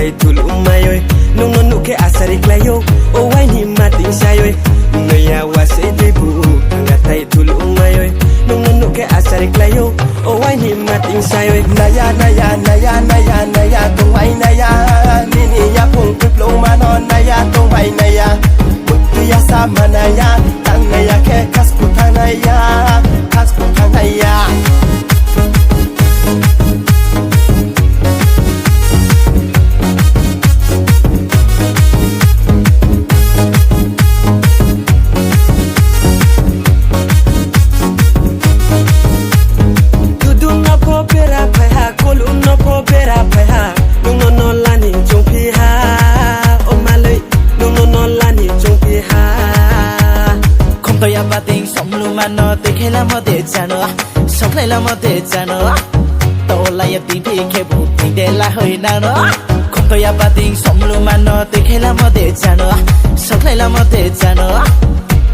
tay tul umayoy nung nunu ke asari klayo o wai ni mating sayoy ngaya wasay debu hanga tay tul umayoy nung nunu ke asari klayo o wai ni mating sayoy naya naya naya naya naya tung wai naya nini ya pung piplo manon naya tung wai naya bukti ya sama naya tang naya ke kasku tang naya kasku tang naya nó tới khi làm một để cha nữa sống lại làm một để cha nữa tôi lại ya tìm thì khi bút thì để lại hơi nào nữa không tôi ya ba tình sống luôn mà nó tới khi làm một để cha nữa sống lại làm một để cha nữa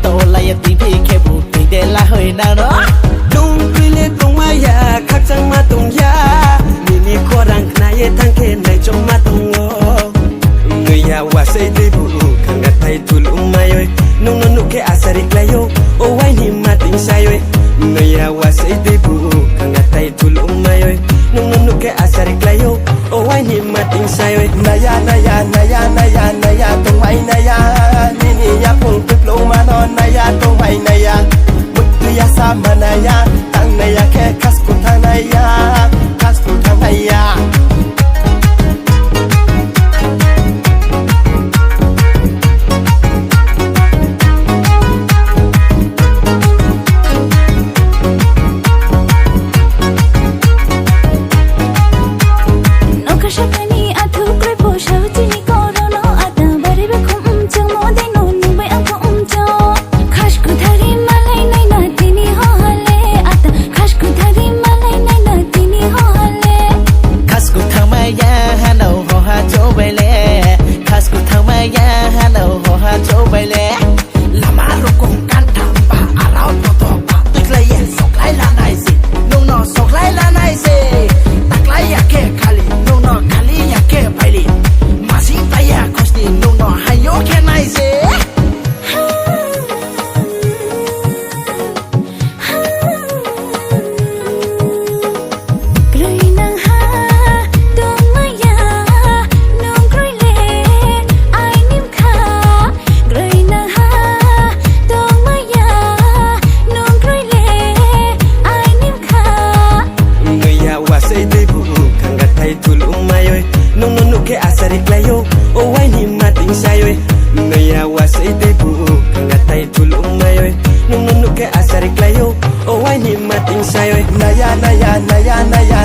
tôi lại ya tìm thì khi bút thì để lại hơi nào nữa đúng quy lệ tung maya khác chẳng mà tung ya mini khó răng này thang khe này trong mà tung người ya wa say đi bu khang ngắt tay tul umayoy nung nunu ke asari klayo o wai ni mating sayoy ngaya wasay debu khang ngắt tay tul umayoy nung nunu ke asari klayo o wai ni mating sayoy naya naya naya naya naya tung wai naya nini ya pung piplo manon naya tung wai naya bukti ya sama naya tang naya ke kasku tang naya kasku tang naya nung nunu ke asari klayo o wai ni mating sayoy ngaya wasay debu khang ngắt tay tul umayoy nung nunu ke asari klayo o wai ni mating sayoy naya naya naya naya